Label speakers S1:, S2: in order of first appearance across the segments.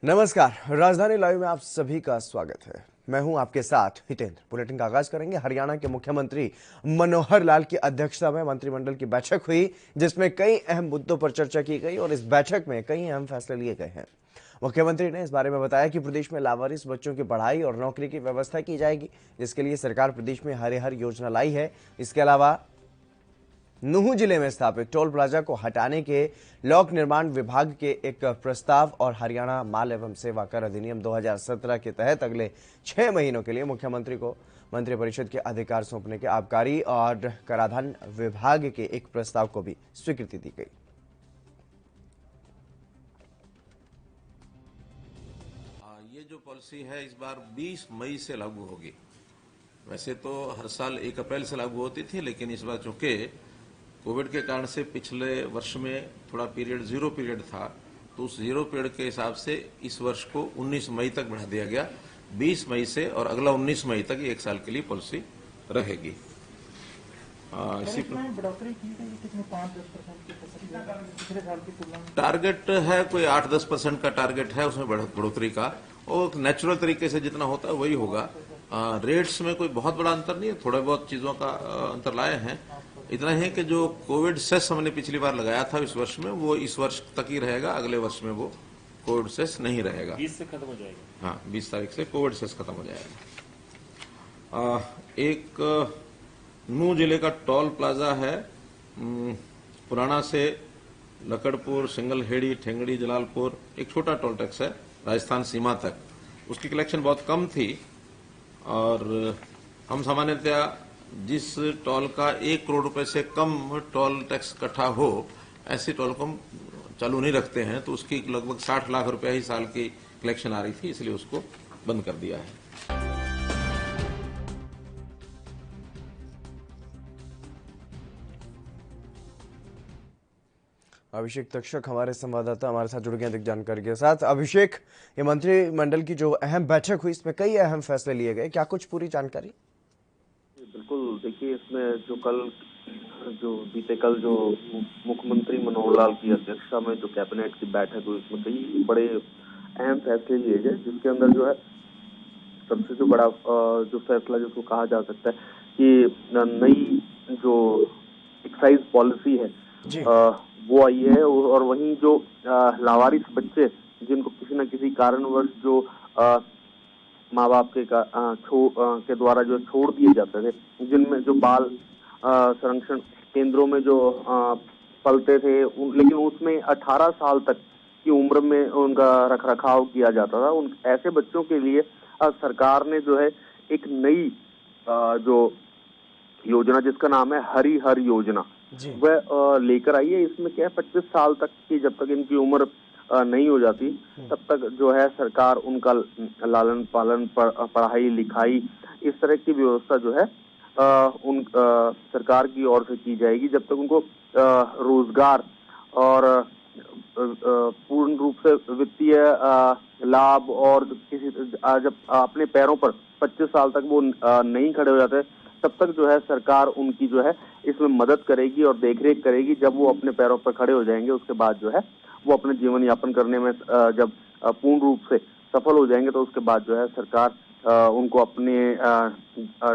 S1: नमस्कार, राजधानी लाइव में आप सभी का स्वागत है। मैं हूं आपके साथ हितेंद्र। बुलेटिन का आगाज करेंगे। हरियाणा के मुख्यमंत्री मनोहर लाल की अध्यक्षता में मंत्रिमंडल की बैठक हुई, जिसमें कई अहम मुद्दों पर चर्चा की गई और इस बैठक में कई अहम फैसले लिए गए हैं। मुख्यमंत्री ने इस बारे में बताया कि प्रदेश में लावारिस बच्चों की पढ़ाई और नौकरी की व्यवस्था की जाएगी, जिसके लिए सरकार प्रदेश में हर हर योजना लाई है। इसके अलावा नूंह जिले में स्थापित टोल प्लाजा को हटाने के लोक निर्माण विभाग के एक प्रस्ताव और हरियाणा माल एवं सेवा कर अधिनियम 2017 के तहत अगले 6 महीनों के लिए मुख्यमंत्री को मंत्रिपरिषद के अधिकार सौंपने के आबकारी और कराधान विभाग के एक प्रस्ताव को भी स्वीकृति दी गई।
S2: ये जो पॉलिसी है इस बार 20 मई से लागू होगी। वैसे तो हर साल 1 अप्रैल से लागू होती थी, लेकिन इस बार चूंकि कोविड के कारण से पिछले वर्ष में थोड़ा पीरियड जीरो पीरियड था, तो उस जीरो पीरियड के हिसाब से इस वर्ष को 19 मई तक बढ़ा दिया गया। 20 मई से और अगला 19 मई तक 1 साल के लिए पॉलिसी रहेगी। इसी बढ़ोतरी की गई कितने 5-10% टारगेट है, कोई 8-10% का टारगेट है उसमें बढ़ोतरी का, और नेचुरल तरीके से जितना होता है वही होगा। रेट्स में कोई बहुत बड़ा अंतर नहीं है, थोड़ा बहुत चीजों का अंतर लाए हैं। इतना है कि जो कोविड सेस हमने पिछली बार लगाया था इस वर्ष में, वो इस वर्ष तक ही रहेगा, अगले वर्ष में वो कोविड सेस नहीं रहेगा।
S3: 20 से खत्म हो जाएगा।
S2: हाँ, 20 तारीख से कोविड सेस खत्म हो जाएगा। एक नूंह जिले का टोल प्लाजा है, पुराना से लकड़पुर, सिंगलहेड़ी, ठेंगड़ी, जलालपुर, एक छोटा टोल टैक्स है राजस्थान सीमा तक। उसकी कलेक्शन बहुत कम थी और हम सामान्यतया जिस टोल का 1 करोड़ रुपए से कम टोल टैक्स इकट्ठा हो, ऐसे टोल को हम चालू नहीं रखते हैं, तो उसकी लगभग 60 लाख रुपया ही साल की कलेक्शन आ रही थी, इसलिए उसको बंद कर दिया है।
S1: अभिषेक तक्षक हमारे संवाददाता हमारे साथ जुड़ गए अधिक जानकारी के साथ। अभिषेक, ये मंत्रिमंडल की जो अहम बैठक हुई, इसमें कई अहम फैसले लिए गए, क्या कुछ पूरी जानकारी?
S4: बिल्कुल, देखिए इसमें जो बीते कल जो मुख्यमंत्री मनोहर लाल की अध्यक्षता में जो कैबिनेट की बैठक हुई, उसमें कई बड़े अहम फैसले लिए गए, जिसके अंदर जो है सबसे जो बड़ा जो फैसला जिसको कहा जा सकता है कि नई जो एक्साइज पॉलिसी है वो आई है, और वहीं जो लावारिस बच्चे जिनको किसी न किसी कारणवश जो माँ बाप के द्वारा जो छोड़ दिए जाते थे, जिनमें जो बाल संरक्षण केंद्रों में जो पलते थे, लेकिन उसमें 18 साल तक की उम्र में उनका रखरखाव किया जाता था, उन ऐसे बच्चों के लिए सरकार ने जो है एक नई जो योजना जिसका नाम है हरी हर योजना वह लेकर आई है। इसमें क्या है, 25 साल तक की जब तक इनकी उम्र नहीं हो जाती तब तक जो है सरकार उनका लालन पालन, पढ़ाई लिखाई, इस तरह की व्यवस्था जो है सरकार की ओर से की जाएगी, जब तक उनको रोजगार और पूर्ण रूप से वित्तीय लाभ और किसी जब अपने पैरों पर 25 साल तक वो नहीं खड़े हो जाते, तब तक जो है सरकार उनकी जो है इसमें मदद करेगी और देखरेख करेगी। जब वो अपने पैरों पर खड़े हो जाएंगे, उसके बाद जो है वो अपने जीवन यापन करने में जब पूर्ण रूप से सफल हो जाएंगे, तो उसके बाद जो है सरकार उनको अपने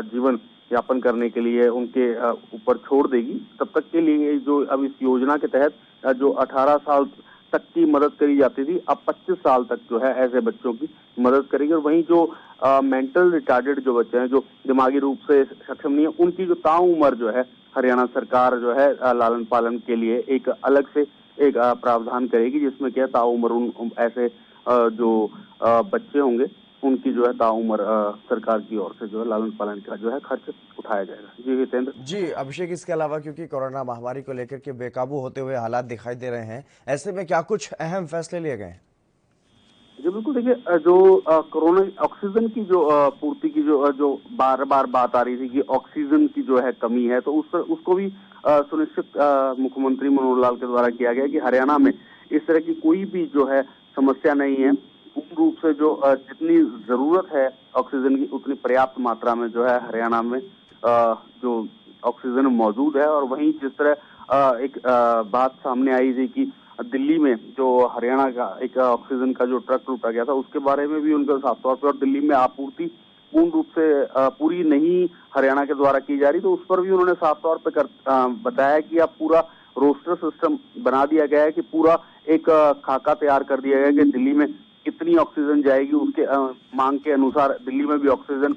S4: जीवन यापन करने के लिए उनके ऊपर छोड़ देगी। तब तक के लिए जो अब इस योजना के तहत जो 18 साल तक की मदद करी जाती थी, अब 25 साल तक जो है ऐसे बच्चों की मदद करेगी। और वहीं जो मेंटल रिटार्डेड जो बच्चे हैं, जो दिमागी रूप से सक्षम नहीं है, उनकी जो ताउम्र जो है हरियाणा सरकार जो है लालन पालन के लिए एक अलग से एक प्रावधान करेगी, जिसमें क्या ताउम्र ऐसे जो बच्चे होंगे उनकी जो है ताउम्र सरकार की ओर से जो है लालन पालन का जो है खर्च उठाया जाएगा। जी हितेंद्र।
S1: जी अभिषेक, इसके अलावा क्योंकि कोरोना महामारी को लेकर के बेकाबू होते हुए हालात दिखाई दे रहे हैं, ऐसे में क्या कुछ अहम फैसले लिए गए हैं?
S4: जी बिल्कुल, देखिए जो कोरोना ऑक्सीजन की जो पूर्ति की जो बार बार बात आ रही थी कि ऑक्सीजन की जो है कमी है, तो उसको भी सुनिश्चित मुख्यमंत्री मनोहर लाल के द्वारा किया गया कि हरियाणा में इस तरह की कोई भी जो है समस्या नहीं है। पूर्ण रूप से जो जितनी जरूरत है ऑक्सीजन की, उतनी पर्याप्त मात्रा में जो है हरियाणा में जो ऑक्सीजन मौजूद है। और वहीं जिस तरह एक बात सामने आई थी कि दिल्ली में जो हरियाणा का एक ऑक्सीजन का जो ट्रक लूटा गया था उसके बारे में भी उनका साफ तौर पर, और दिल्ली में आपूर्ति पूर्ण रूप से पूरी नहीं हरियाणा के द्वारा की जा रही, तो उस पर भी उन्होंने साफ तौर पर बताया कि अब पूरा रोस्टर सिस्टम बना दिया गया है कि पूरा एक खाका तैयार कर दिया गया है कि दिल्ली में कितनी ऑक्सीजन जाएगी, उसके मांग के अनुसार दिल्ली में भी ऑक्सीजन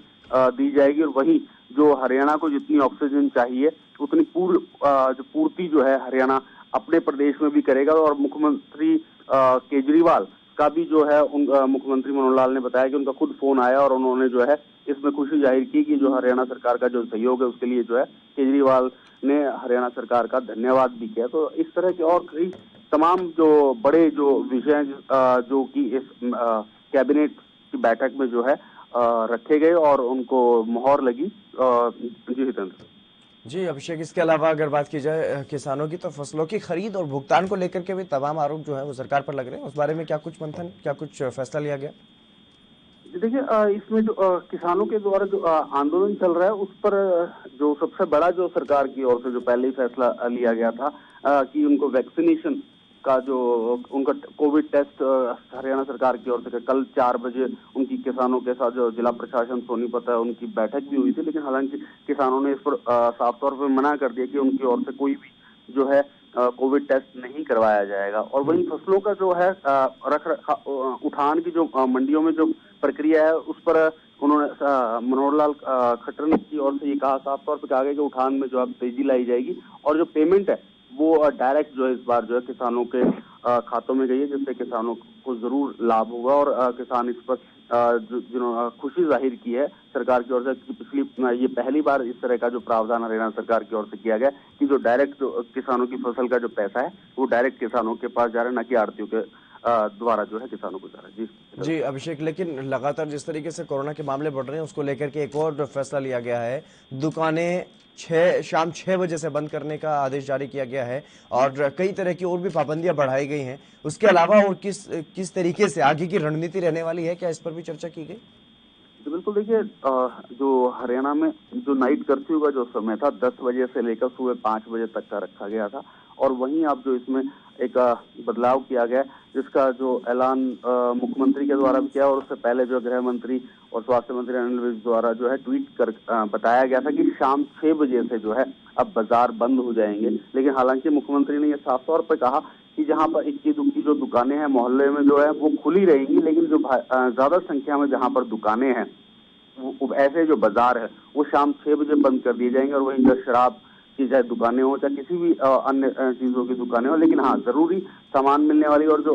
S4: दी जाएगी, और वहीं जो हरियाणा को जितनी ऑक्सीजन चाहिए उतनी पूर्ति जो है हरियाणा अपने प्रदेश में भी करेगा। और मुख्यमंत्री केजरीवाल का भी जो है मुख्यमंत्री मनोहर लाल ने बताया कि उनका खुद फोन आया और उन्होंने जो है इसमें खुशी जाहिर की कि जो हरियाणा सरकार का जो सहयोग है उसके लिए जो है केजरीवाल ने हरियाणा सरकार का धन्यवाद भी किया। तो इस तरह के और कई तमाम जो बड़े जो विषय जो कि इस कैबिनेट की बैठक में जो है रखे गए और उनको मोहर लगी। जी हितेंद्र।
S1: जी अभिषेक, इसके अलावा अगर बात की जाए किसानों की, तो फसलों की खरीद और भुगतान को लेकर के भी तमाम आरोप जो है वो सरकार पर लग रहे हैं, उस बारे में क्या कुछ मंथन, क्या कुछ फैसला लिया गया?
S4: देखिए, इसमें जो किसानों के द्वारा जो आंदोलन चल रहा है उस पर जो सबसे बड़ा जो सरकार की ओर से जो पहले ही फैसला लिया गया था कि उनको वैक्सीनेशन का जो उनका कोविड टेस्ट हरियाणा सरकार की ओर से कल 4 बजे उनकी किसानों के साथ जो जिला प्रशासन सोनीपत है उनकी बैठक भी हुई थी, लेकिन हालांकि किसानों ने इस पर साफ तौर पर मना कर दिया कि उनकी ओर से कोई भी जो है कोविड टेस्ट नहीं करवाया जाएगा। और वहीं फसलों का जो है उठान की जो मंडियों में जो प्रक्रिया है उस पर उन्होंने मनोहर लाल खट्टर की ओर से ये कहा, साफ तौर पर कहा गया कि उठान में जो है तेजी लाई जाएगी और जो पेमेंट है वो डायरेक्ट जो है इस बार जो है किसानों के खातों में गई है, जिससे किसानों को जरूर लाभ होगा। और किसान इस पर जिन्होंने खुशी जाहिर की है सरकार की ओर से कि पिछली ये पहली बार इस तरह का जो प्रावधान हरियाणा सरकार की ओर से किया गया कि जो डायरेक्ट किसानों की फसल का जो पैसा है वो डायरेक्ट किसानों के पास जा रहा है, न कि आड़तियों के द्वारा जो है किसानों को जा रहा है।
S1: जी अभिषेक, लेकिन लगातार जिस तरीके से कोरोना के मामले बढ़ रहे हैं उसको लेकर के एक और फैसला लिया गया है, दुकानें शाम 6 बजे से बंद करने का आदेश जारी किया गया है और कई तरह की और भी पाबंदियां बढ़ाई गई हैं। उसके अलावा और किस तरीके से आगे की रणनीति रहने वाली है, क्या इस पर भी चर्चा की गई?
S4: तो बिल्कुल, देखिए जो हरियाणा में जो नाइट कर्फ्यू का जो समय था 10 बजे से लेकर सुबह 5 बजे तक का रखा गया था, और वहीं अब जो इसमें एक बदलाव किया गया जिसका जो ऐलान मुख्यमंत्री के द्वारा भी किया और उससे पहले जो गृह मंत्री और स्वास्थ्य मंत्री अनिल विज द्वारा जो है ट्वीट कर बताया गया था कि शाम 6 बजे से जो है अब बाजार बंद हो जाएंगे। लेकिन हालांकि मुख्यमंत्री ने यह साफ तौर पर कहा कि जहां पर इक्की दुक्की जो दुकानें हैं मोहल्ले में जो है वो खुली रहेंगी, लेकिन जो ज्यादा संख्या में जहां पर दुकानें हैं वो ऐसे जो बाजार है वो शाम 6 बजे बंद कर दिए जाएंगे। और वहीं जो शराब की चाहे दुकानें हो चाहे किसी भी अन्य चीजों की दुकानें हो, लेकिन हाँ जरूरी सामान मिलने वाली और जो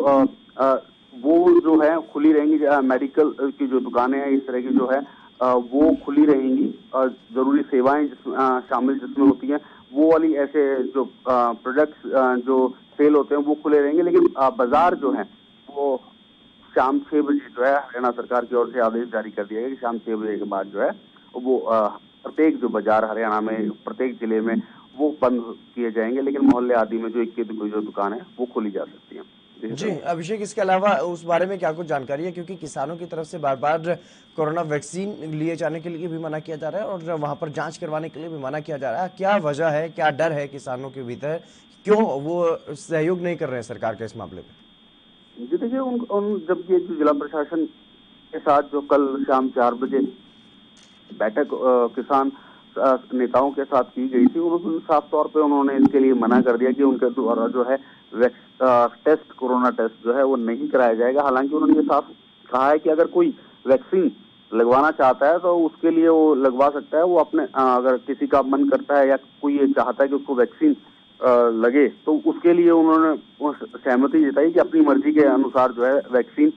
S4: वो जो है खुली रहेंगी। मेडिकल की जो दुकानें हैं इस तरह की जो है वो खुली रहेंगी और जरूरी सेवाएं शामिल जिसमें होती हैं वो वाली ऐसे जो प्रोडक्ट्स जो सेल होते हैं वो खुले रहेंगे। लेकिन बाजार जो है वो शाम 6 बजे जो है हरियाणा सरकार की ओर से आदेश जारी कर दिया गया कि शाम 6 बजे के बाद जो है वो प्रत्येक जो बाजार हरियाणा में प्रत्येक जिले में वो बंद किए जाएंगे, लेकिन मोहल्ले आदि में जो इक्की दुक्की जो दुकान है वो खुली जा सकती है।
S1: जी अभिषेक, इसके अलावा उस बारे में क्या कुछ जानकारी है, क्योंकि किसानों की तरफ से बार बार कोरोना वैक्सीन लिए जाने के लिए भी मना किया जा रहा है और वहां पर जांच करवाने के लिए भी मना किया जा रहा है, क्या वजह है, क्या डर है किसानों के भीतर, क्यों वो सहयोग नहीं कर रहे हैं सरकार के इस मामले में?
S4: जी देखिए, जब ये जिला प्रशासन के साथ जो कल शाम 4 बजे बैठक किसान नेताओं के साथ की गई थी, उन्होंने साफ तौर पे उन्होंने इसके लिए मना कर दिया कि उनके द्वारा जो है टेस्ट कोरोना टेस्ट जो है वो नहीं कराया जाएगा। हालांकि उन्होंने ये साफ कहा है कि अगर कोई वैक्सीन लगवाना चाहता है तो उसके लिए वो लगवा सकता है, वो अपने अगर किसी का मन करता है या कोई ये चाहता है कि उसको वैक्सीन लगे तो उसके लिए उन्होंने सहमति जताई कि अपनी मर्जी के अनुसार जो है वैक्सीन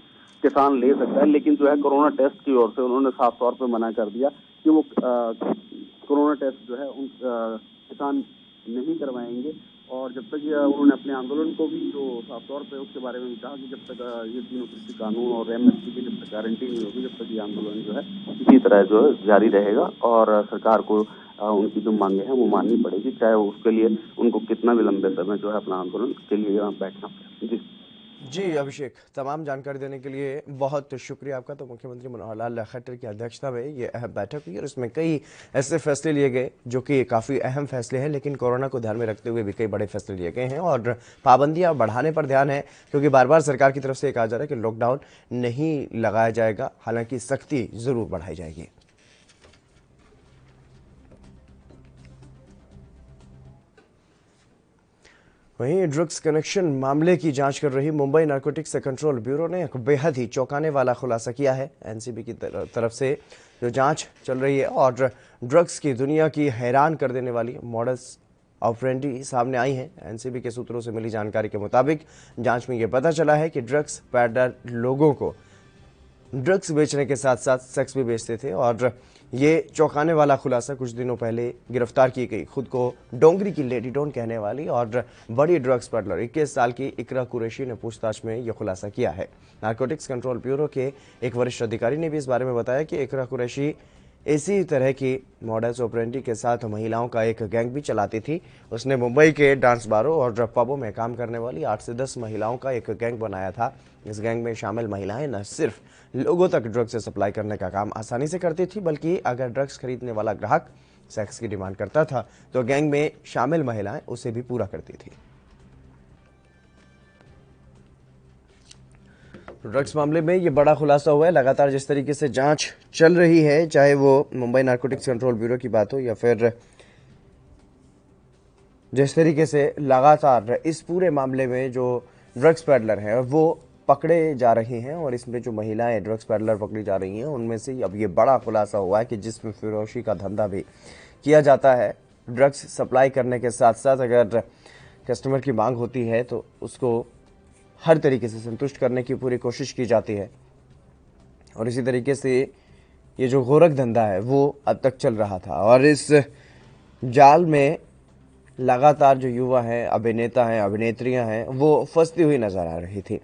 S4: किसान ले सकता है। लेकिन जो है कोरोना टेस्ट की ओर से उन्होंने साफ तौर पर मना कर दिया कि वो कोरोना टेस्ट जो है उन किसान नहीं करवाएंगे। और जब तक उन्होंने अपने आंदोलन को भी जो साफ तौर पे उसके बारे में भी कहा कि जब तक ये तीनों कृषि कानून और एमएसपी की जब तक गारंटी नहीं होगी जब तक ये आंदोलन जो है इसी तरह जो है जारी रहेगा और सरकार को उनकी जो मांगे हैं वो माननी पड़ेगी, चाहे उसके लिए उनको कितना भी लंबे समय जो है अपना आंदोलन के लिए बैठना पड़े। जी
S1: जी अभिषेक, तमाम जानकारी देने के लिए बहुत शुक्रिया आपका। तो मुख्यमंत्री मनोहर लाल खट्टर की अध्यक्षता में ये अहम बैठक हुई और इसमें कई ऐसे फैसले लिए गए जो कि काफ़ी अहम फैसले हैं, लेकिन कोरोना को ध्यान में रखते हुए भी कई बड़े फैसले लिए गए हैं और पाबंदियां बढ़ाने पर ध्यान है, क्योंकि बार बार सरकार की तरफ से कहा जा रहा है कि लॉकडाउन नहीं लगाया जाएगा, हालांकि सख्ती जरूर बढ़ाई जाएगी। वहीं ड्रग्स कनेक्शन मामले की जांच कर रही मुंबई नारकोटिक्स कंट्रोल ब्यूरो ने एक बेहद ही चौंकाने वाला खुलासा किया है। एनसीबी की तरफ से जो जांच चल रही है और ड्रग्स की दुनिया की हैरान कर देने वाली मॉडल्स ऑपरेंडी सामने आई है। एनसीबी के सूत्रों से मिली जानकारी के मुताबिक जांच में यह पता चला है कि ड्रग्स पैडलर लोगों को ड्रग्स बेचने के साथ साथ सेक्स भी बेचते थे और ये चौंकाने वाला खुलासा कुछ दिनों पहले गिरफ्तार की गई खुद को डोंगरी की लेडी डॉन कहने वाली और बड़ी ड्रग्स पेडलर 21 साल की इकरा कुरैशी ने पूछताछ में यह खुलासा किया है। नारकोटिक्स कंट्रोल ब्यूरो के एक वरिष्ठ अधिकारी ने भी इस बारे में बताया कि इकरा कुरैशी इसी तरह की मॉडल्स ऑपरेंडी के साथ महिलाओं का एक गैंग भी चलाती थी। उसने मुंबई के डांस बारों और पबों में काम करने वाली 8 से 10 महिलाओं का एक गैंग बनाया था। इस गैंग में शामिल महिलाएं न सिर्फ लोगों तक ड्रग्स सप्लाई करने का काम आसानी से करती थी, बल्कि अगर ड्रग्स खरीदने वाला ग्राहक सेक्स की डिमांड करता था तो गैंग में शामिल महिलाएं उसे भी पूरा करती थी। ड्रग्स मामले में ये बड़ा खुलासा हुआ है। लगातार जिस तरीके से जांच चल रही है, चाहे वो मुंबई नारकोटिक्स कंट्रोल ब्यूरो की बात हो या फिर जिस तरीके से लगातार इस पूरे मामले में जो ड्रग्स पेडलर हैं वो पकड़े जा रहे हैं और इसमें जो महिलाएं ड्रग्स पेडलर पकड़ी जा रही हैं उनमें से अब ये बड़ा खुलासा हुआ है कि जिसमें फिरोशी का धंधा भी किया जाता है। ड्रग्स सप्लाई करने के साथ साथ अगर कस्टमर की मांग होती है तो उसको हर तरीके से संतुष्ट करने की पूरी कोशिश की जाती है और इसी तरीके से ये जो गोरख धंधा है वो अब तक चल रहा था और इस जाल में लगातार जो युवा हैं, अभिनेता हैं, अभिनेत्रियां हैं, वो फंसती हुई नजर आ रही थी।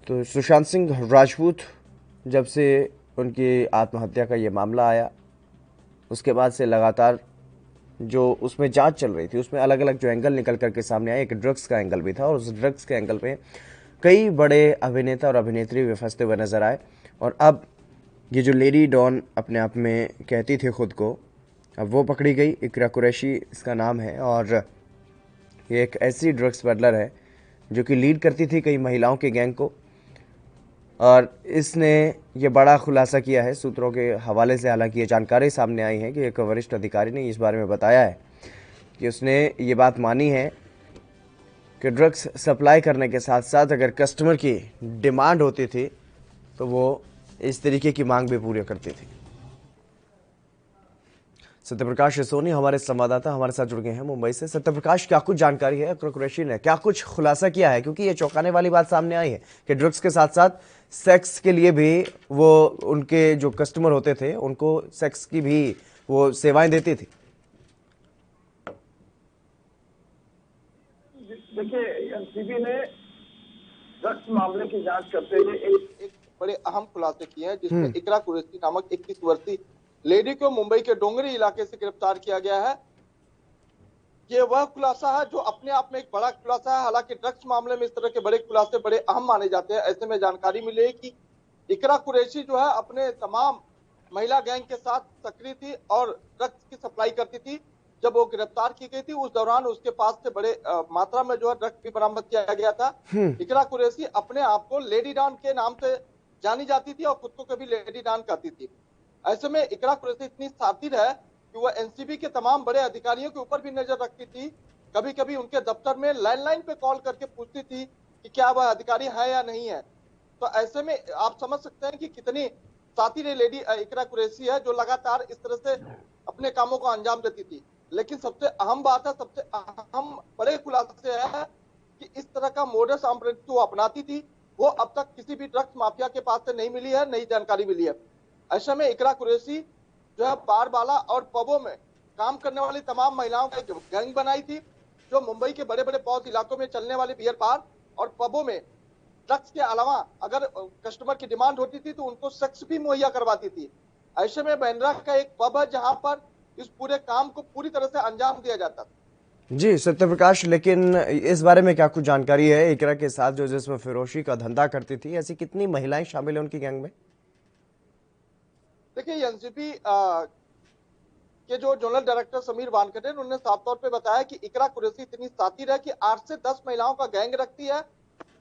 S1: तो सुशांत सिंह राजपूत जब से उनकी आत्महत्या का ये मामला आया उसके बाद से लगातार जो उसमें जांच चल रही थी उसमें अलग अलग जो एंगल निकल करके सामने आए, एक ड्रग्स का एंगल भी था और उस ड्रग्स के एंगल पे कई बड़े अभिनेता और अभिनेत्री भी फंसते हुए नजर आए। और अब ये जो लेडी डॉन अपने आप में कहती थी खुद को, अब वो पकड़ी गई। इकरा कुरैशी इसका नाम है और ये एक ऐसी ड्रग्स पेडलर है जो कि लीड करती थी कई महिलाओं के गैंग को और इसने ये बड़ा खुलासा किया है। सूत्रों के हवाले से हालांकि ये जानकारी सामने आई है कि एक वरिष्ठ अधिकारी ने इस बारे में बताया है कि उसने ये बात मानी है कि ड्रग्स सप्लाई करने के साथ साथ अगर कस्टमर की डिमांड होती थी तो वो इस तरीके की मांग भी पूरी करती थी। सत्यप्रकाश सोनी हमारे संवाददाता हमारे साथ जुड़ गए हैं मुंबई से। सत्यप्रकाश, क्या कुछ जानकारी है, इकरा कुरैशी ने क्या कुछ खुलासा किया है? क्योंकि ये चौंकाने वाली बात सामने आई है कि ड्रग्स के साथ साथ सेक्स के लिए भी वो उनके जो कस्टमर होते थे उनको सेक्स की भी वो सेवाएं देती थी।
S3: देखिए, एनसीबी ने ड्रग्स मामले की जांच करते हुए एक बड़े अहम खुलासे किए हैं, जिसमें इकरा कुरैशी नामक 21 वर्षीय लेडी को मुंबई के डोंगरी इलाके से गिरफ्तार किया गया है। ये वह खुलासा है जो अपने आप में एक बड़ा खुलासा है। हालांकि ड्रग्स मामले में इस तरह के बड़े खुलासे बड़े अहम माने जाते हैं। ऐसे में जानकारी मिली है कि इकरा कुरैशी जो है अपने तमाम महिला गैंग के साथ सक्रिय थी और ड्रग्स की सप्लाई करती थी। जब वो गिरफ्तार की गई थी उस दौरान उसके पास से बड़े मात्रा में जो है ड्रग्स भी बरामद किया गया था। इकरा कुरैशी अपने आप को लेडी डॉन के नाम से जानी जाती थी और खुद को कभी लेडी डॉन कहती थी। ऐसे में इकरा कुरैशी इतनी शातिर है कि वह एनसीबी के तमाम बड़े अधिकारियों के ऊपर भी नजर रखती थी। कभी कभी उनके दफ्तर में लैंडलाइन पे कॉल करके पूछती थी कि क्या वह अधिकारी है या नहीं है। तो ऐसे में आप समझ सकते हैं कि कितनी शातिर लेडी इकरा कुरैशी है, जो लगातार इस तरह से अपने कामों को अंजाम देती थी। लेकिन सबसे अहम बात है, सबसे अहम बड़े खुलासे है कि इस तरह का मोडस ऑपरेंडी वो अपनाती थी, वो अब तक किसी भी ड्रग्स माफिया के पास से नहीं मिली है, नई जानकारी मिली है। ऐसे में इकरा कुरैशी जो है बार बाला और पबों में काम करने वाली तमाम महिलाओं की गैंग बनाई थी, जो मुंबई के बड़े बड़े पौध इलाकों में चलने वाले बियर बार और पबों में ड्रग्स के अलावा अगर कस्टमर की डिमांड होती थी तो उनको सेक्स भी मुहैया करवाती थी। ऐसे में बांद्रा का एक पब है जहां पर इस पूरे काम को पूरी तरह से अंजाम दिया जाता था।
S1: जी सत्य प्रकाश, लेकिन इस बारे में क्या कुछ जानकारी है? इकरा के साथ जो जिसमें फिरोशी का धंधा करती थी, ऐसी कितनी महिलाएं शामिल है उनकी गैंग में?
S3: देखिए एनसीबी के जो जनरल डायरेक्टर समीर वानखेड़े ने उन्होंने साफ तौर पे बताया कि इकरा कुरैशी इतनी शातिर है कि 8 से 10 महिलाओं का गैंग रखती है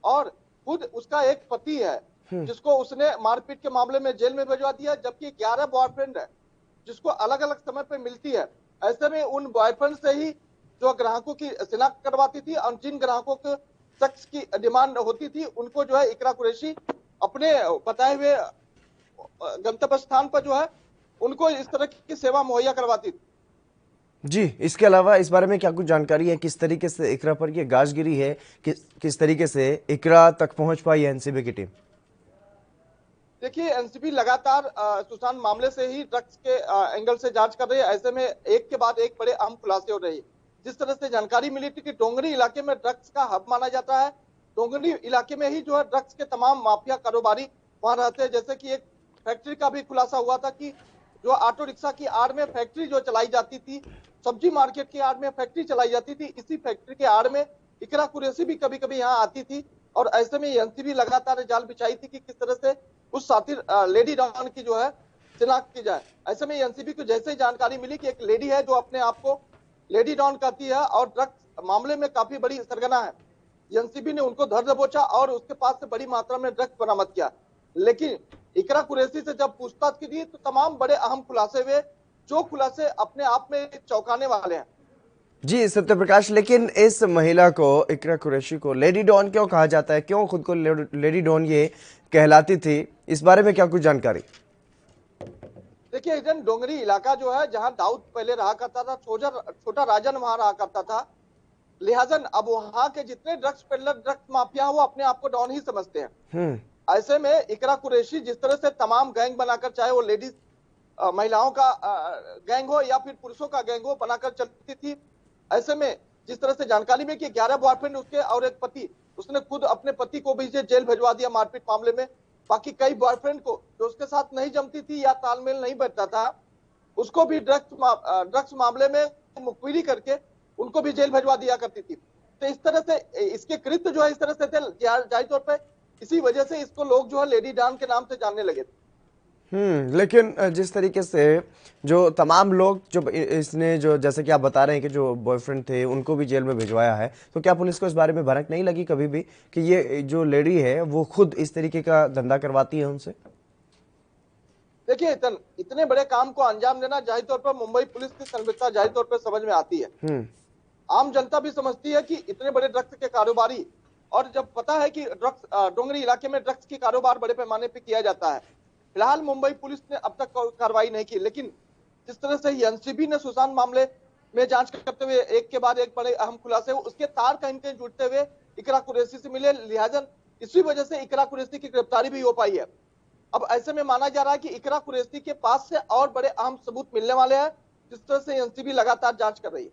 S3: और खुद उसका एक पति है जिसको उसने मारपीट के मामले में जेल में भिजवा दिया, जबकि 11 बॉयफ्रेंड है जिसको अलग अलग समय पे मिलती है। ऐसे में उन बॉयफ्रेंड से ही जो ग्राहकों की शिनाख्त करवाती थी और जिन ग्राहकों को सेक्स की डिमांड होती थी उनको जो है इकरा कुरैशी अपने बताए हुए गंतव्य स्थान पर जो है उनको इस तरह की सेवा मुहैया करवाती थी।
S1: जी, इसके अलावा इस बारे में क्या कुछ जानकारी है? किस तरीके से इकरा पर ये गाज गिरी है? किस तरीके से इकरा तक पहुंच पाई है एनसीबी की टीम?
S3: देखिए एनसीबी लगातार सुशांत मामले से ही ड्रग्स के एंगल से जांच कर रही है। ऐसे में एक के बाद एक बड़े अहम खुलासे हो रहे हैं। जिस तरह से जानकारी मिली थी कि डोंगरी इलाके में ड्रग्स का हब माना जाता है, डोंगरी इलाके में ही जो है ड्रग्स के तमाम माफिया कारोबारी वहां रहते हैं। जैसे कि एक फैक्ट्री का भी खुलासा हुआ था कि जो ऑटो रिक्शा की आड़ में फैक्ट्री जो चलाई जाती थी, सब्जी मार्केट की आड़ में फैक्ट्री चलाई जाती थी, इसी फैक्ट्री के आड़ में इकरा कुरैशी भी कभी कभी यहाँ आती थी। और ऐसे में एनसीबी लगातार जाल बिछाई थी कि किस तरह से उस साथी लेडी डॉन की जो है शिनाख्त की जाए। ऐसे में एनसीबी को जैसे ही जानकारी मिली कि एक लेडी है जो अपने आप को लेडी डॉन कहती है और ड्रग्स मामले में काफी बड़ी सरगना है, एनसीबी ने उनको धर दबोचा और उसके पास से बड़ी मात्रा में ड्रग्स बरामद किया। लेकिन इकरा कुरैशी से जब पूछताछ की गई तो तमाम बड़े अहम खुलासे हुए, जो खुलासे अपने आप में चौंकाने वाले हैं।
S1: जी सत्य प्रकाश, लेकिन इस महिला को, इकरा कुरैशी को लेडी डॉन क्यों कहा जाता है? क्यों खुद को लेडी डॉन ये कहलाती थी? इस बारे में क्या कुछ जानकारी?
S3: देखिए इधर डोंगरी इलाका जो है जहां दाऊद पहले रहा करता था, छोटा राजन वहां रहा करता था, लिहाजा अब वहां के जितने ड्रग्स पेडलर ड्रग्स माफिया वो अपने आप को डॉन ही समझते हैं। ऐसे में इकरा कुरैशी जिस तरह से तमाम गैंग बनाकर, चाहे वो लेडीज महिलाओं का गैंग हो या फिर पुरुषों का गैंग हो, बनाकर चलती थी। ऐसे में जिस तरह से जानकारी में कि 11 बॉयफ्रेंड उसके और एक पति, उसने खुद अपने पति को भी जेल भिजवा दिया मारपीट मामले में। बाकी कई बॉयफ्रेंड को जो उसके साथ नहीं जमती थी या तालमेल नहीं बैठता था, उसको भी ड्रग्स मामले में मुखबिरी करके उनको भी जेल भिजवा दिया करती थी। तो इस तरह से इसके कृत्य जो है इस तरह से थे, जाहिर तौर पर इसी वजह से इसको लोग जो है लेडी डॉन के नाम से जानने लगे थे।
S1: लेकिन जिस तरीके से जो तमाम लोग जो इसने, जो जैसे कि आप बता रहे हैं कि जो बॉयफ्रेंड थे उनको भी जेल में भिजवाया है, तो क्या पुलिस को इस बारे में भनक नहीं लगी कभी भी कि ये जो लेडी है वो खुद इस तरीके का धंधा करवाती है उनसे?
S3: देखिए इतने बड़े काम को अंजाम देना जाहिर तौर पर मुंबई पुलिस की संलिप्तता जाहिर तौर पर समझ में आती है। आम जनता भी समझती है कि इतने बड़े ड्रग्स के कारोबारी, और जब पता है कि ड्रग्स डोंगरी इलाके में ड्रग्स की कारोबार बड़े पैमाने पर किया जाता है। फिलहाल मुंबई पुलिस ने अब तक कार्रवाई नहीं की, लेकिन जिस तरह से एनसीबी ने सुशांत मामले में जांच करते हुए एक के बाद एक बड़े अहम खुलासे, उसके तार कहीं कहीं जुड़ते हुए इकरा कुरैशी से मिले, लिहाजा इसी वजह से इकरा कुरैशी की गिरफ्तारी भी हो पाई है। अब ऐसे में माना जा रहा है कि इकरा कुरैशी के पास से और बड़े अहम सबूत मिलने वाले हैं, जिस तरह से एनसीबी लगातार जांच कर रही है।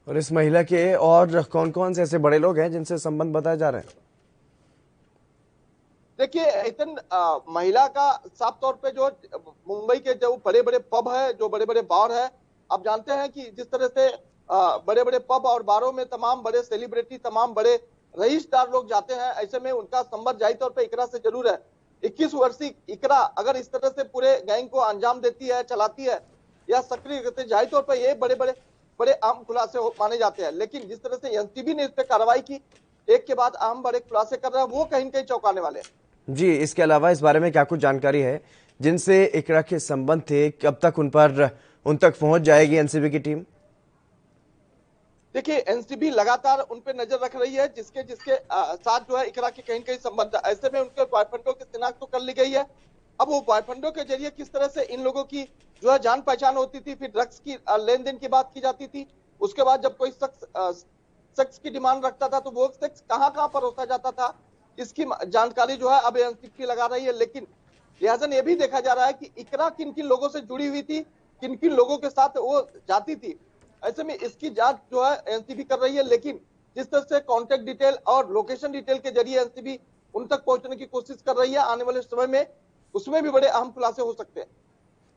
S1: और इस महिला के और कौन कौन से ऐसे बड़े लोग हैं जिनसे संबंध बताए जा रहे हैं?
S3: देखिए महिला का साफ तौर पे जो मुंबई के जो बड़े बड़े पब है, जो बड़े बड़े बार है, आप जानते हैं कि जिस तरह से बड़े बड़े पब और बारों में तमाम बड़े सेलिब्रिटी, तमाम बड़े रईसदार लोग जाते हैं। ऐसे में उनका संबंध जाहिर तौर पे इकरा से जरूर है। 21 वर्षीय इकरा अगर इस तरह से पूरे गैंग को अंजाम देती है, चलाती है या सक्रिय करती है, जाहिर तौर पर ये बड़े अहम खुलासे माने जाते हैं। लेकिन जिस तरह से एनसीबी ने इस पर कार्रवाई की, एक के बाद अहम बड़े खुलासे कर रहे हैं, वो कहीं कहीं चौंकाने वाले हैं।
S1: जी, इसके अलावा इस बारे में क्या कुछ जानकारी है जिनसे इकरा के संबंध थे, कब तक उन तक पहुंच जाएगी एनसीबी की टीम?
S3: देखिए एनसीबी लगातार उन पे नजर रख रही है, जिसके साथ जो है इकरा के कहीं कहीं संबंध। ऐसे में उनके बॉयफ्रेंडों की शिनाख्त तो कर ली गई है। अब वो बॉयफ्रेंडों के जरिए किस तरह से इन लोगों की जो है जान पहचान होती थी, फिर ड्रग्स की लेन देन की बात की जाती थी। उसके बाद जब कोई सेक्स की डिमांड रखता था तो वो सेक्स कहाँ कहाँ पर होता जाता था, इसकी जानकारी जो है अब एनसीबी लगा रही है। लेकिन लिहाजा ये भी देखा जा रहा है कि इकरा किन किन लोगों से जुड़ी हुई थी, किन किन लोगों के साथ वो जाती थी। ऐसे में इसकी जांच जो है एनसीबी कर रही है। लेकिन जिस तरह से कॉन्टेक्ट डिटेल और लोकेशन डिटेल के जरिए एनसीबी उन तक पहुंचने की कोशिश कर रही है, आने वाले समय में उसमें भी बड़े अहम खुलासे हो सकते हैं।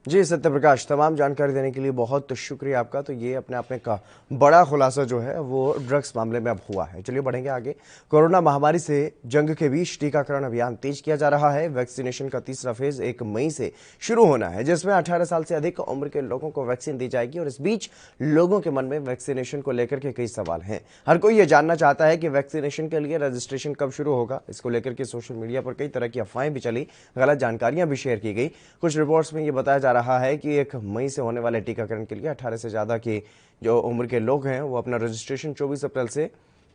S1: जी सत्य प्रकाश, तमाम जानकारी देने के लिए बहुत शुक्रिया आपका। तो ये अपने आप में का बड़ा खुलासा जो है वो ड्रग्स मामले में अब हुआ है। चलिए बढ़ेंगे आगे। कोरोना महामारी से जंग के बीच टीकाकरण अभियान तेज किया जा रहा है। वैक्सीनेशन का तीसरा फेज 1 मई से शुरू होना है, जिसमें 18 साल से अधिक उम्र के लोगों को वैक्सीन दी जाएगी। और इस बीच लोगों के मन में वैक्सीनेशन को लेकर के कई सवाल हैं। हर कोई ये जानना चाहता है कि वैक्सीनेशन के लिए रजिस्ट्रेशन कब शुरू होगा। इसको लेकर के सोशल मीडिया पर कई तरह की अफवाहें भी चली, गलत जानकारियां भी शेयर की गई। कुछ रिपोर्ट्स में ये बताया जा रहा है कि 1 मई से होने वाले टीकाकरण के लिए 18 से ज्यादा की जो उम्र के लोग हैं वो अपना रजिस्ट्रेशन 24 अप्रैल से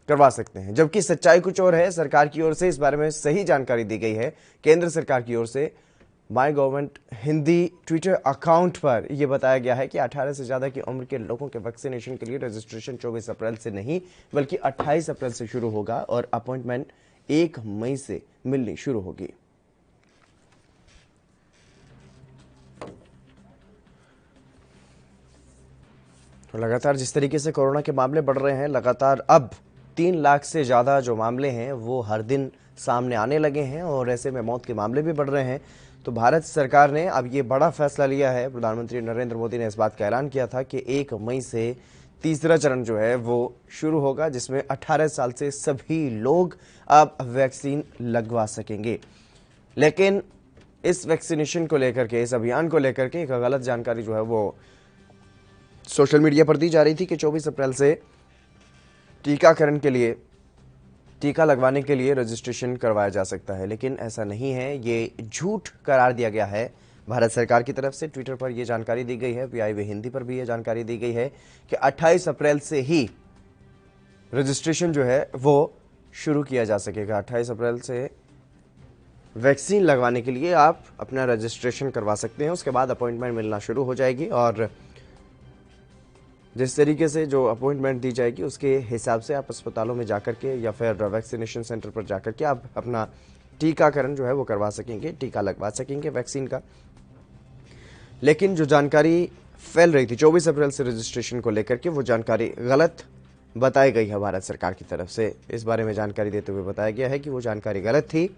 S1: करवा सकते हैं। जबकि सच्चाई कुछ और है। सरकार की ओर से इस बारे में सही जानकारी दी गई है। केंद्र सरकार की ओर से my government Hindi Twitter account पर यह बताया गया है कि 18 से ज्यादा की उम्र के लोगों के वैक्सीनेशन के लिए रजिस्ट्रेशन 24 अप्रैल से नहीं बल्कि 28 अप्रैल से शुरू होगा और अपॉइंटमेंट 1 मई से मिलनी शुरू होगी। तो लगातार जिस तरीके से कोरोना के मामले बढ़ रहे हैं, लगातार अब 3 लाख से ज़्यादा जो मामले हैं वो हर दिन सामने आने लगे हैं और ऐसे में मौत के मामले भी बढ़ रहे हैं। तो भारत सरकार ने अब ये बड़ा फैसला लिया है। प्रधानमंत्री नरेंद्र मोदी ने इस बात का ऐलान किया था कि 1 मई से तीसरा चरण जो है वो शुरू होगा, जिसमें 18 साल से सभी लोग अब वैक्सीन लगवा सकेंगे। लेकिन इस वैक्सीनेशन को लेकर के, इस अभियान को लेकर के एक गलत जानकारी जो है वो सोशल मीडिया पर दी जा रही थी कि 24 अप्रैल से टीकाकरण के लिए, टीका लगवाने के लिए रजिस्ट्रेशन करवाया जा सकता है। लेकिन ऐसा नहीं है, ये झूठ करार दिया गया है भारत सरकार की तरफ से। ट्विटर पर यह जानकारी दी गई है, PIB हिंदी पर भी यह जानकारी दी गई है कि 28 अप्रैल से ही रजिस्ट्रेशन जो है वो शुरू किया जा सकेगा। 28 अप्रैल से वैक्सीन लगवाने के लिए आप अपना रजिस्ट्रेशन करवा सकते हैं। उसके बाद अपॉइंटमेंट मिलना शुरू हो जाएगी और जिस तरीके से जो अपॉइंटमेंट दी जाएगी उसके हिसाब से आप अस्पतालों में जाकर के या फिर वैक्सीनेशन सेंटर पर जाकर के आप अपना टीकाकरण जो है वो करवा सकेंगे, टीका लगवा सकेंगे वैक्सीन का। लेकिन जो जानकारी फैल रही थी 24 अप्रैल से रजिस्ट्रेशन को लेकर के, वो जानकारी गलत बताई गई है भारत सरकार की तरफ से। इस बारे में जानकारी देते हुए बताया गया है कि वो जानकारी गलत थी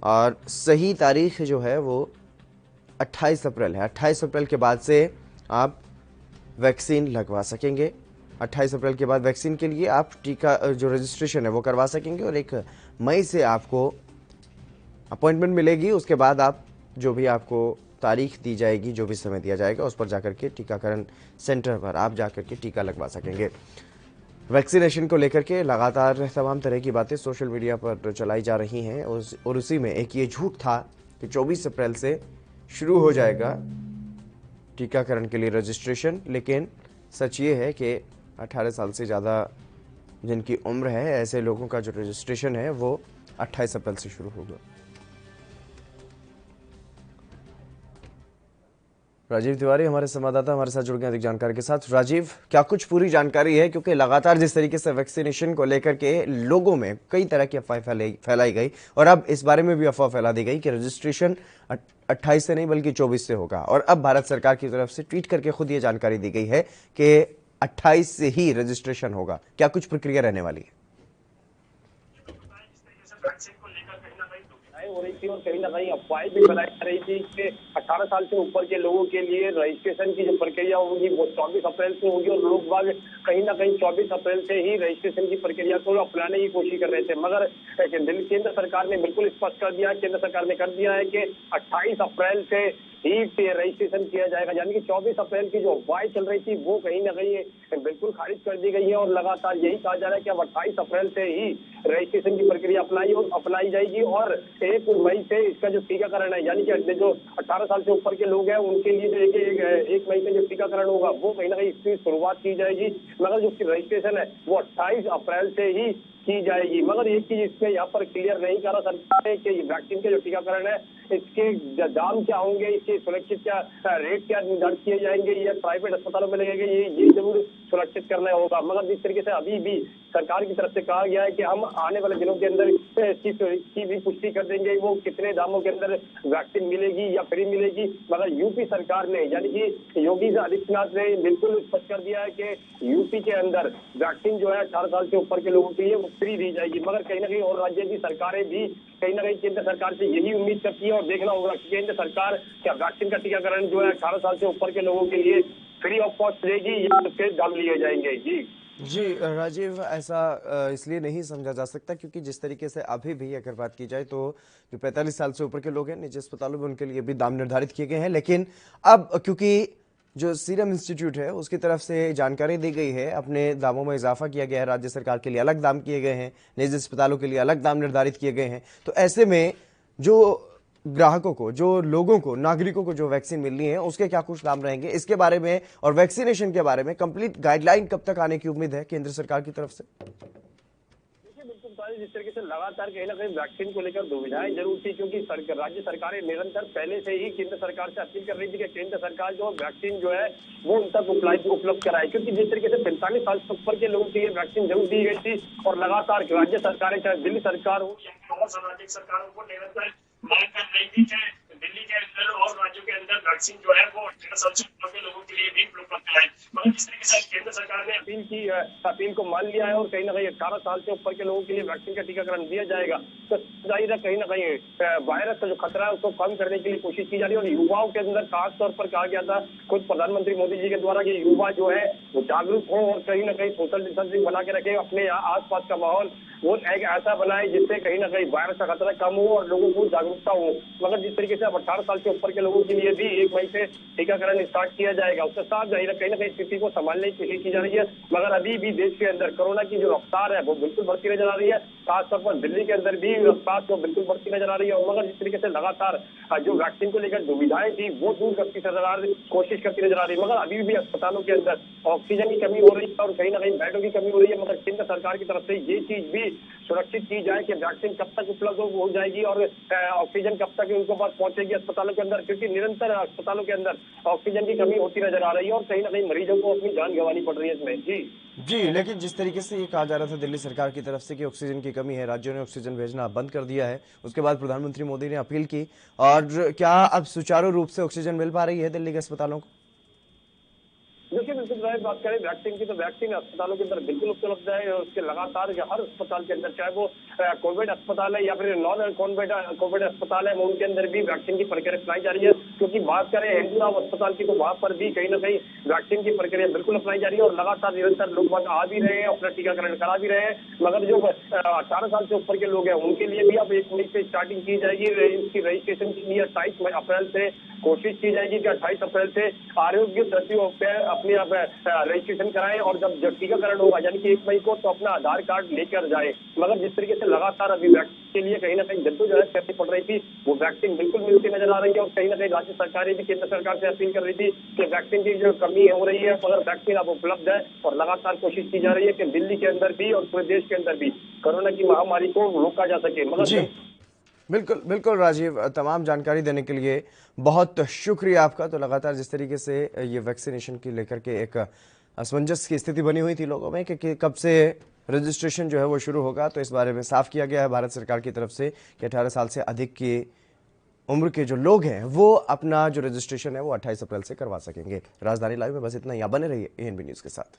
S1: और सही तारीख जो है वो 28 अप्रैल है। 28 अप्रैल के बाद से आप वैक्सीन लगवा सकेंगे। 28 अप्रैल के बाद वैक्सीन के लिए आप टीका जो रजिस्ट्रेशन है वो करवा सकेंगे और 1 मई से आपको अपॉइंटमेंट मिलेगी। उसके बाद आप जो भी आपको तारीख दी जाएगी, जो भी समय दिया जाएगा, उस पर जाकर के टीकाकरण सेंटर पर आप जाकर के टीका लगवा सकेंगे। वैक्सीनेशन को लेकर के लगातार तमाम तरह की बातें सोशल मीडिया पर चलाई जा रही हैं और उसी में एक ये झूठ था कि 24 अप्रैल से शुरू हो जाएगा टीकाकरण के लिए रजिस्ट्रेशन। लेकिन सच ये है कि 18 साल से ज़्यादा जिनकी उम्र है, ऐसे लोगों का जो रजिस्ट्रेशन है वो 28 अप्रैल से शुरू होगा। राजीव तिवारी हमारे संवाददाता हमारे साथ जुड़ गए अधिक जानकारी के साथ। राजीव, क्या कुछ पूरी जानकारी है? क्योंकि लगातार जिस तरीके से वैक्सीनेशन को लेकर के लोगों में कई तरह की अफवाह फैलाई गई और अब इस बारे में भी अफवाह फैला दी गई कि रजिस्ट्रेशन 28 से नहीं बल्कि 24 से होगा। और अब भारत सरकार की तरफ से ट्वीट करके खुद ये जानकारी दी गई है कि 28 से ही रजिस्ट्रेशन होगा। क्या कुछ प्रक्रिया रहने वाली है?
S5: हो रही थी और कहीं ना कहीं अफवाहें भी फैलाई जा रही थी कि 18 साल से ऊपर के लोगों के लिए रजिस्ट्रेशन की जो प्रक्रिया होगी वो 24 अप्रैल से होगी और लोग बाग कहीं ना कहीं 24 अप्रैल से ही रजिस्ट्रेशन की प्रक्रिया को अपनाने की कोशिश कर रहे थे। मगर केंद्र सरकार ने बिल्कुल स्पष्ट कर दिया, केंद्र सरकार ने कर दिया है कि 28 अप्रैल से ही रजिस्ट्रेशन किया जाएगा। यानी कि 24 अप्रैल की जो अफवाहें चल रही थी वो कहीं ना कहीं बिल्कुल खारिज कर दी गई है और लगातार यही कहा जा रहा है कि अब 28 अप्रैल से ही रजिस्ट्रेशन की प्रक्रिया अपनाई जाएगी और 1 मई से इसका जो टीकाकरण है, यानी कि जो 18 साल से ऊपर के लोग हैं उनके लिए जो 1 मई से जो टीकाकरण होगा वो कहीं ना कहीं इसकी शुरुआत की जाएगी। मगर जो रजिस्ट्रेशन है वो 28 अप्रैल से ही की जाएगी। मगर एक चीज इसमें यहाँ पर क्लियर नहीं करा सकता है कि वैक्सीन के जो टीकाकरण है इसके दाम क्या होंगे, इसके सुरक्षित क्या रेट क्या निर्धारित किए जाएंगे, ये प्राइवेट अस्पतालों में लगेंगे, ये जरूर सुरक्षित करना होगा। मगर जिस तरीके से अभी भी सरकार की तरफ से कहा गया है कि हम आने वाले दिनों के अंदर इसकी भी पुष्टि कर देंगे, वो कितने दामों के अंदर वैक्सीन मिलेगी या फ्री मिलेगी। मगर यूपी सरकार ने यानी कि योगी आदित्यनाथ ने बिल्कुल स्पष्ट कर दिया है कि यूपी के अंदर वैक्सीन जो है 18 साल से ऊपर के लोगों के लिए वो फ्री दी जाएगी। मगर कहीं ना कहीं और राज्य की सरकारें भी कहीं ना कहीं केंद्र सरकार से यही उम्मीद करती है और देखना होगा कि केंद्र सरकार क्या वैक्सीन का टीकाकरण जो है 18 साल से ऊपर के लोगों के लिए फ्री ऑफ कॉस्ट देगी या उसके दाम लिए जाएंगे।
S1: जी राजीव, ऐसा इसलिए नहीं समझा जा सकता क्योंकि जिस तरीके से अभी भी अगर बात की जाए तो जो 45 साल से ऊपर के लोग हैं निजी अस्पतालों में उनके लिए भी दाम निर्धारित किए गए हैं। लेकिन अब क्योंकि जो सीरम इंस्टीट्यूट है उसकी तरफ से जानकारी दी गई है, अपने दामों में इजाफा किया गया है, राज्य सरकार के लिए अलग दाम किए गए हैं, निजी अस्पतालों के लिए अलग दाम निर्धारित किए गए हैं। तो ऐसे में जो ग्राहकों को, जो लोगों को, नागरिकों को जो वैक्सीन मिलनी है उसके क्या कुछ दाम रहेंगे, इसके बारे में और वैक्सीनेशन के बारे में कंप्लीट गाइडलाइन कब तक आने की उम्मीद है केंद्र सरकार की तरफ से?
S5: देखिए बिल्कुल जिस तरीके से लगातार कहीं ना कहीं वैक्सीन को लेकर दुविधाएं जरूर थी, क्योंकि राज्य सरकारें निरंतर पहले से ही केंद्र सरकार से अपील कर रही थी कि केंद्र सरकार जो वैक्सीन जो है वो उन तक उपलब्ध कराए, क्योंकि जिस तरीके से 45 साल से ऊपर के लोगों के लिए वैक्सीन जरूर दी गई थी और लगातार राज्य सरकारें चाहे दिल्ली सरकार हो या और सामाजिक सरकारों को निरंतर मांग कर रही थी कि दिल्ली के अंदर और राज्यों के अंदर वैक्सीन जो है वो 18 साल से ऊपर के लोगों के लिए भी उपलब्ध कराए। मगर जिस तरीके से केंद्र सरकार ने अपील को मान लिया है और कहीं ना कहीं 18 साल से ऊपर के लोगों के लिए वैक्सीन का टीकाकरण दिया जाएगा, तो जाहिर है कहीं ना कहीं वायरस का जो खतरा है उसको कम करने के लिए कोशिश की जा रही है। और युवाओं के अंदर खासतौर पर कहा गया था खुद प्रधानमंत्री मोदी जी के द्वारा कि युवा जो है वो जागरूक हो और कहीं ना कहीं सोशल डिस्टेंसिंग बना के रखे, अपने आसपास का माहौल वो एक ऐसा बनाए जिससे कहीं ना कहीं वायरस का खतरा कम हो और लोगों को जागरूकता हो। मगर जिस तरीके से अब 18 साल से ऊपर के लोगों के लिए भी 1 मई से टीकाकरण स्टार्ट किया जाएगा, उसके साथ कहीं ना कहीं स्थिति को संभालने की कोशिश की जा रही है। मगर अभी भी देश के अंदर कोरोना की जो रफ्तार है वो बिल्कुल बढ़ती नजर आ रही है, खासतौर पर दिल्ली के अंदर भी रफ्तार तो बिल्कुल बढ़ती नजर आ रही है। मगर जिस तरीके से लगातार जो वैक्सीन को लेकर दुविधाएं थी वो दूर करती कोशिश करती नजर आ रही है। मगर अभी भी अस्पतालों के अंदर ऑक्सीजन की कमी हो रही है और कहीं ना कहीं बेडों की कमी हो रही है। मगर केंद्र सरकार की तरफ से ये चीज भी सुरक्षित की जाए कि वैक्सीन कब तक उपलब्ध हो जाएगी और ऑक्सीजन कब तक उनके पास पहुंचेगी अस्पतालों के अंदर, क्योंकि निरंतर अस्पतालों के अंदर ऑक्सीजन की कमी होती नजर आ रही है और कहीं ना कहीं मरीजों को अपनी जान गंवानी पड़ रही है इसमें।
S1: जी, लेकिन जिस तरीके से ये कहा जा रहा था दिल्ली सरकार की तरफ से कि ऑक्सीजन की कमी है, राज्यों ने ऑक्सीजन भेजना बंद कर दिया है, उसके बाद प्रधानमंत्री मोदी ने अपील की, और क्या अब सुचारू रूप से ऑक्सीजन मिल पा रही है दिल्ली के अस्पतालों को?
S5: देखिए बिल्कुल बात करें वैक्सीन की तो वैक्सीन अस्पतालों के अंदर बिल्कुल उपलब्ध है। उसके लगातार हर अस्पताल के अंदर, चाहे वो कोविड अस्पताल है या फिर नॉन कोविड अस्पताल है, उनके अंदर भी वैक्सीन की प्रक्रिया अपनाई जा रही है। क्योंकि बात करें हिंदुराव अस्पताल की तो वहां पर भी कहीं ना कहीं वैक्सीन की प्रक्रिया बिल्कुल अपनाई जा रही है और लगातार निरंतर लोग आ भी रहे हैं, अपना टीकाकरण करा भी रहे हैं। मगर जो 18 साल से ऊपर के लोग हैं उनके लिए भी अब 1 मई से स्टार्टिंग की जाएगी। इसकी रजिस्ट्रेशन के लिए 28 अप्रैल से कोशिश की जाएगी कि 28 अप्रैल से आरोग्य सेतु पे अपने आप रजिस्ट्रेशन कराएं और जब टीकाकरण होगा यानी कि 1 मई को तो अपना आधार कार्ड लेकर जाए। मगर जिस तरीके से लगातार अभी वैक्सीन के लिए कहीं ना कहीं जद्दोजहद करनी पड़ रही थी, वो वैक्सीन बिल्कुल मिलती नजर आ रही है और कहीं ना कहीं राज्य सरकारें भी केंद्र सरकार से अपील कर रही थी कि वैक्सीन की जो कमी हो रही है मगर वैक्सीन अब उपलब्ध है और लगातार कोशिश की जा रही है कि दिल्ली के अंदर भी और पूरे देश के अंदर भी कोरोना की महामारी को रोका जा सके। मगर
S1: बिल्कुल बिल्कुल राजीव, तमाम जानकारी देने के लिए बहुत शुक्रिया आपका। तो लगातार जिस तरीके से ये वैक्सीनेशन की लेकर के एक असमंजस की स्थिति बनी हुई थी लोगों में कि कब से रजिस्ट्रेशन जो है वो शुरू होगा, तो इस बारे में साफ किया गया है भारत सरकार की तरफ से कि 18 साल से अधिक की उम्र के जो लोग हैं वो अपना जो रजिस्ट्रेशन है वो 28 अप्रैल से करवा सकेंगे। राजधानी लाइव में बस इतना ही, बने रहिए एएनबी न्यूज़ के साथ।